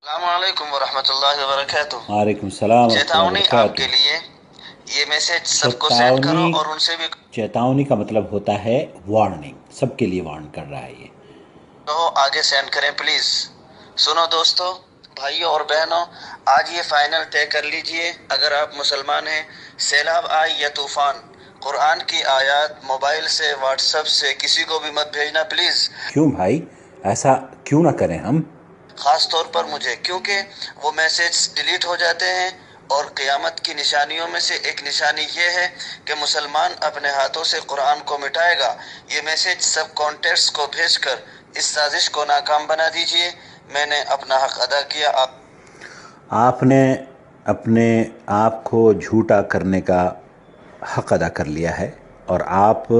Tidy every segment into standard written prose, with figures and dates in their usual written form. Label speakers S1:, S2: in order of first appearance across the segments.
S1: अस्सलामुअलैकुम वरहमतुल्लाहि वबरकातुह।
S2: वालेकुम सलाम
S1: चेतावनी
S2: वरहमतुल्लाहि
S1: आपके
S2: वबरकातुह।
S1: लिए, ये मैसेज सबको सेंड
S2: चेतावनी
S1: करो और उनसे भी
S2: चेतावनी का मतलब होता है वार्निंग, सबके लिए वार्न कर रहा है ये।
S1: कहो आगे सेंड करें प्लीज। सुनो दोस्तों, भाइयों और बहनों, आज ये फाइनल तय कर लीजिए, अगर आप मुसलमान हैं, सैलाब आए या तूफान, कुरान की आयत मोबाइल से व्हाट्सएप से किसी को भी मत भेजना प्लीज।
S2: क्यों भाई, ऐसा क्यों ना करें हम?
S1: खास तौर पर मुझे, क्योंकि वो मैसेज डिलीट हो जाते हैं और क़यामत की निशानियों में से एक निशानी ये है कि मुसलमान अपने हाथों से कुरान को मिटाएगा। ये मैसेज सब कॉन्टेक्ट्स को भेजकर इस साजिश को नाकाम बना दीजिए। मैंने अपना हक अदा किया।
S2: आपने अपने आप को झूठा करने का हक अदा कर लिया है, और आप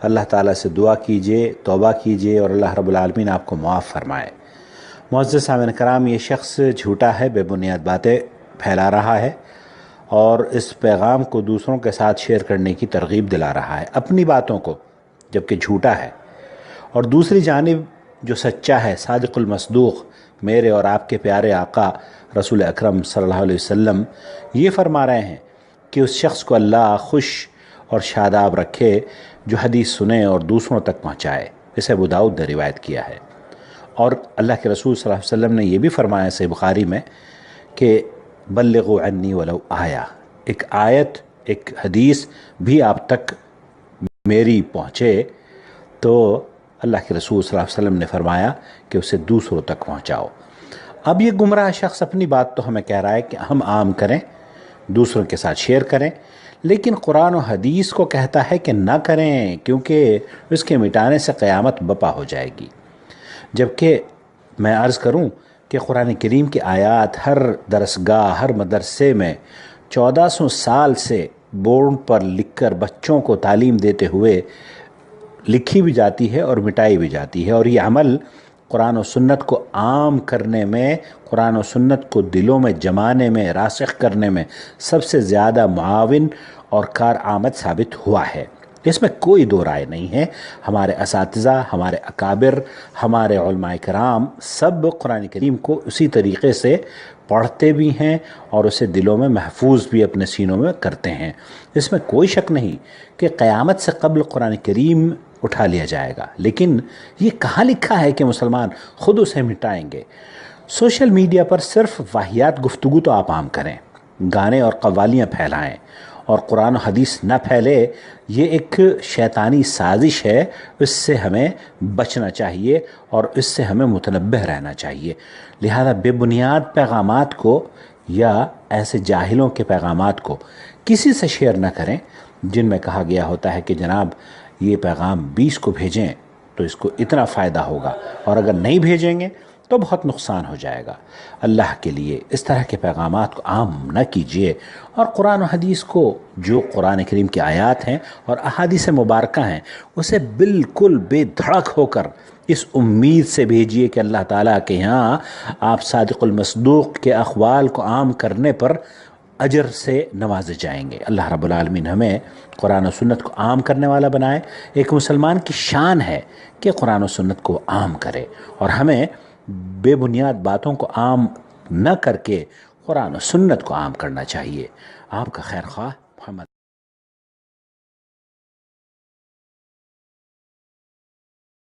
S2: अल्लाह ताला से दुआ कीजिए, तौबा कीजिए, और अल्लाह रब्बुल आलमीन आपको मुआफ़ फरमाए। मुअज़्ज़ज़ सामिन कराम, ये शख्स झूठा है, बेबुनियाद बातें फैला रहा है और इस पैगाम को दूसरों के साथ शेयर करने की तरगीब दिला रहा है अपनी बातों को, जबकि झूठा है। और दूसरी जानिब जो सच्चा है, सादिकुल मसदूक़, मेरे और आपके प्यारे आका रसूल अकरम सल्लल्लाहु अलैहि वसल्लम ये फरमा रहे हैं कि उस शख्स को अल्लाह खुश और शादाब रखे जो हदीस सुने और दूसरों तक पहुँचाए। इसे अबू दाऊद ने रिवायत किया है। और अल्लाह के रसूल सल्लल्लाहु अलैहि वसल्लम ने यह भी फरमाया सही बुखारी में कि बल्लिगु अन्नी वलौ आया, एक आयत, एक हदीस भी आप तक मेरी पहुँचे तो अल्लाह के रसूल सल्लल्लाहु अलैहि वसल्लम ने फरमाया कि उसे दूसरों तक पहुँचाओ। अब ये गुमराह शख्स अपनी बात तो हमें कह रहा है कि हम आम करें, दूसरों के साथ शेयर करें, लेकिन कुरान और हदीस को कहता है कि ना करें, क्योंकि इसके मिटाने से क़यामत बपा हो जाएगी। जबकि मैं अर्ज़ करूं कि कुरान करीम की आयत हर दरसगाह, हर मदरसे में 1400 साल से बोर्ड पर लिखकर बच्चों को तालीम देते हुए लिखी भी जाती है और मिटाई भी जाती है। और ये अमल कुरान और सुन्नत को आम करने में, कुरान और सुन्नत को दिलों में जमाने में, रासिख करने में सबसे ज़्यादा मुआविन और कार आमद साबित हुआ है। इसमें कोई दो राय नहीं है। हमारे असातिज़ा, हमारे अकाबिर, हमारे उलमाए कराम सब कुरान करीम को उसी तरीक़े से पढ़ते भी हैं और उसे दिलों में महफूज भी अपने सीनों में करते हैं। इसमें कोई शक नहीं कि क़यामत से कबल कुरान करीम उठा लिया जाएगा, लेकिन ये कहाँ लिखा है कि मुसलमान ख़ुद उसे मिटाएंगे? सोशल मीडिया पर सिर्फ वाहियात गुफ्तगू तो आप आम करें, गाने और कव्वालियाँ फैलाएं और कुरान और हदीस न फैले, ये एक शैतानी साजिश है। इससे हमें बचना चाहिए और इससे हमें मुतनब्बह रहना चाहिए। लिहाजा बेबुनियाद पैगामात को या ऐसे जाहिलों के पैगामात को किसी से शेयर न करें जिनमें कहा गया होता है कि जनाब ये पैगाम 20 को भेजें तो इसको इतना फ़ायदा होगा, और अगर नहीं भेजेंगे तो बहुत नुकसान हो जाएगा। अल्लाह के लिए इस तरह के पैगामात को आम न कीजिए, और कुरान और हदीस को, जो कुरान करीम की आयत हैं और अहादीस मुबारका हैं, उसे बिल्कुल बेधड़क होकर इस उम्मीद से भेजिए कि अल्लाह ताला के यहाँ आप सादिकुल मसदूक़ के अक़वाल को आम करने पर अजर से नवाजे जाएंगे। अल्लाह रब्बुल आलमीन हमें कुरान और सुन्नत को आम करने वाला बनाए। एक मुसलमान की शान है कि कुरान और सुन्नत को आम करे, और हमें बेबुनियाद बातों को आम न करके कुरान और सुन्नत को आम करना चाहिए। आपका खैर ख्वाह, मोहम्मद।